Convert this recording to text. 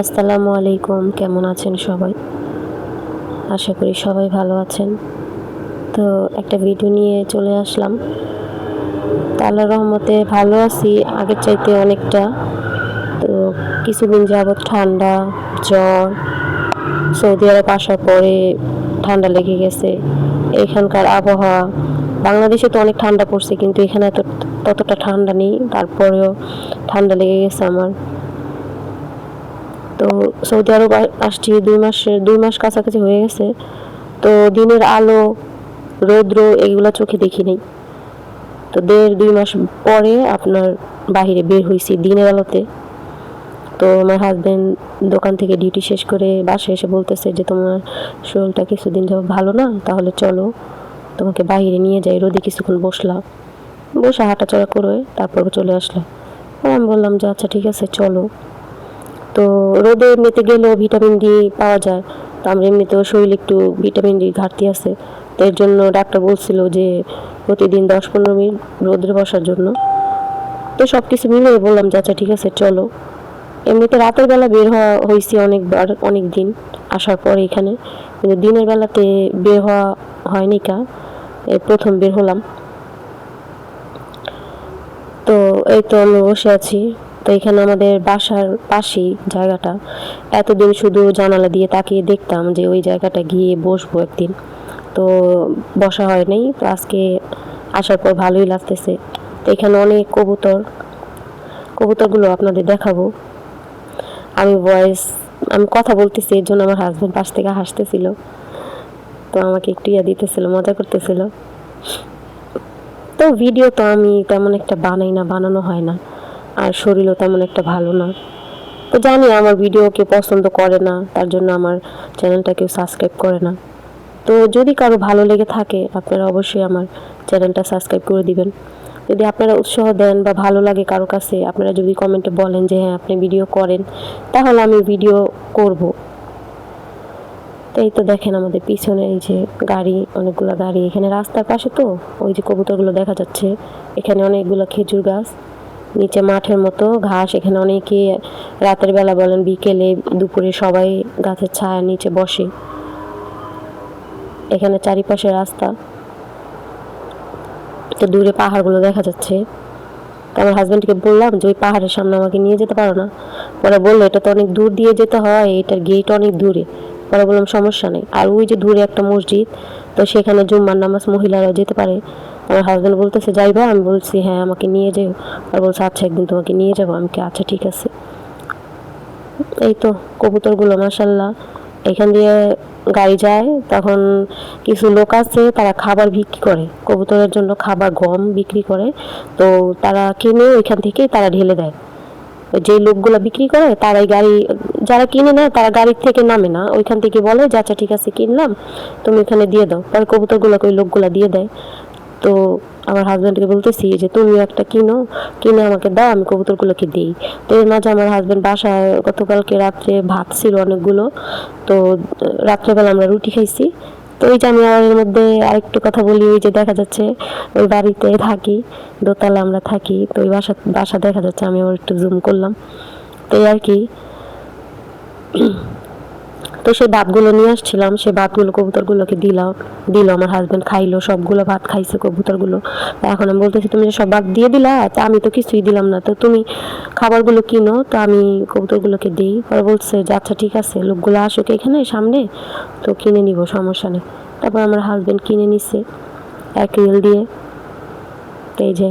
আসসালামু আলাইকুম, কেমন আছেন সবাই? আশা করি সবাই ভালো আছেন। তো একটা ভিডিও নিয়ে চলে আসলাম। তো আল্লাহর রহমতে ভালো আছি আগের চাইতে অনেকটা। তো কিছুদিন যাবৎ ঠান্ডা, জ্বর, সৌদি আরব আসার পরে ঠান্ডা লেগে গেছে। এখানকার আবহাওয়া, বাংলাদেশে তো অনেক ঠান্ডা পড়ছে কিন্তু এখানে ততটা ঠান্ডা নেই, তারপরেও ঠান্ডা লেগে গেছে আমার। তো সৌদি আরব আসছি 2 মাস কাছাকাছি হয়ে গেছে। তো দিনের আলো, রৌদ্র এগুলো চোখে দেখি নাই। তো 1.5-2 মাস পরে আপনার বাহিরে বের হয়েছি দিনের আলোতে। তো আমার হাজব্যান্ড দোকান থেকে ডিউটি শেষ করে বাসায় এসে বলতেছে যে তোমার শরীরটা কিছুদিন যাবত ভালো না, তাহলে চলো তোমাকে বাহিরে নিয়ে যাই। রোদে কিছুক্ষণ বসে হাঁটাচলা করে তারপর চলে আসলাম। আমি বললাম যে আচ্ছা ঠিক আছে চলো। তো রোদে এমনিতে গেলেও ভিটামিন ডি পাওয়া যায়। তো আমরা এমনিতেও শরীরে একটু ভিটামিন ডি ঘাটতি আছে। তো এর জন্য ডাক্তার বলছিল যে প্রতিদিন 10-15 মিনিট রোদে বসার জন্য। তো সব কিছু মিলিয়ে বললাম যে আচ্ছা ঠিক আছে চলো। এমনিতে রাতের বেলা বের হওয়া হয়েছে অনেকবার, অনেক দিন আসার পরে এখানে, কিন্তু দিনের বেলাতে বের হওয়া হয়নি। এই প্রথম বের হলাম। তো এই তো আমি বসে আছি। তো এখানে আমাদের বাসার পাশেই জায়গাটা। এতদিন শুধু জানালা দিয়ে তাকিয়ে দেখতাম যে ওই জায়গাটা গিয়ে বসবো একদিন, তো বসা হয় নাই। তো আজকে আসার পর ভালোই লাগতেছে। তো এখানে অনেক কবুতরগুলো আপনাদের দেখাবো। আমি কথা বলতেছি, এর জন্য আমার হাজব্যান্ড পাশ থেকে হাসতেছিল। তো আমাকে একটু দিতেছিল, মজা করতেছিল। তো ভিডিও তো আমি তেমন একটা বানাই না, বানানো হয় না, আর শরীরও তেমন একটা ভালো না। তো জানি আমার ভিডিও কেউ পছন্দ করে না, তার জন্য আমার চ্যানেলটা কেউ সাবস্ক্রাইব করে না। তো যদি কারো ভালো লেগে থাকে আপনারা অবশ্যই আমার চ্যানেলটা সাবস্ক্রাইব করে দিবেন। যদি আপনারা উৎসাহ দেন বা ভালো লাগে কারো কাছে, আপনারা যদি কমেন্টে বলেন যে হ্যাঁ আপনি ভিডিও করেন, তাহলে আমি ভিডিও করব। তো এই তো দেখেন আমাদের পিছনে এই যে গাড়ি, অনেকগুলো গাড়ি এখানে রাস্তার পাশে। তো ওই যে কবুতরগুলো দেখা যাচ্ছে, এখানে অনেকগুলো খেজুর গাছ, নিচে মাঠের মতো ঘাস। এখানে অনেকে রাতের বেলা বলেন, বিকেলে, দুপুরে সবাই গাছের ছায়ার নিচে বসে। এখানে চারিপাশে রাস্তা। তো দূরে পাহাড়গুলো দেখা যাচ্ছে। তো আমার হাজব্যান্ডকে বললাম যে ওই পাহাড়ের সামনে আমাকে নিয়ে যেতে পারো না? পরে বললো এটা তো অনেক দূর দিয়ে যেতে হয়, এটার গেট অনেক দূরে। পরে বললাম সমস্যা নেই। আর ওই যে দূরে একটা মসজিদ, তো সেখানে জুম্মার নামাজ মহিলারাও যেতে পারে। আমার হাজব্যান্ড বলতেছে যাইবা? আমি বলছি হ্যাঁ আমাকে নিয়ে যাও। আর বলছে আচ্ছা একদিন তোমাকে নিয়ে যাবো। আমি কি আচ্ছা ঠিক আছে। এই তো কবুতরগুলো মাশাল্লাহ। এখান দিয়ে গাড়ি যায়, তখন কিছু লোক আছে তারা খাবার বিক্রি করে, কবুতরের জন্য খাবার, গম বিক্রি করে। তো তারা কিনে ওইখান থেকে তারা ঢেলে দেয়। যে লোকগুলো বিক্রি করে তারাই গাড়ি, যারা কিনে নেয় তারা গাড়ির থেকে নামে না, ওইখান থেকে বলে যে আচ্ছা ঠিক আছে কিনলাম, তুমি এখানে দিয়ে দাও। পরে কবুতরগুলোকে ওই লোকগুলা দিয়ে দেয়। তো আমার হাজব্যান্ডকে বলতেছি যে তুমিও একটা কিনে আমাকে দাও, আমি কবুতরগুলোকে দিই। তো এর মাঝে আমার হাজব্যান্ড বাসায় গতকালকে রাত্রে ভাত ছিল অনেকগুলো। তো রাত্রেবেলা আমরা রুটি খাইছি। তো ওই যে আমি এর মধ্যে আরেকটু কথা বলি, ওই যে দেখা যাচ্ছে ওই বাড়িতে থাকি, দোতলা আমরা থাকি। তো ওই বাসা দেখা যাচ্ছে, আমি আবার একটু জুম করলাম। তো এই আর কি। তো সেই ভাতগুলো নিয়ে আসছিলাম, সেই ভাতগুলো কবুতরগুলোকে দিল আমার হাজব্যান্ড খাইলো, সবগুলো ভাত খাইছে কবুতরগুলো। এখন আমি বলতেছি তুমি যে সব ভাত দিয়ে দিলা, তা আমি তো কিছুই দিলাম না, তো তুমি খাবারগুলো কিনো, তো আমি কবুতরগুলোকে দিই। পরে বলছে যে আচ্ছা ঠিক আছে, লোকগুলো আসুক এখানে সামনে, তো কিনে নিব, সমস্যা নেই। তারপর আমার হাজব্যান্ড কিনে নিচ্ছে 1 রিয়াল দিয়ে। এই যে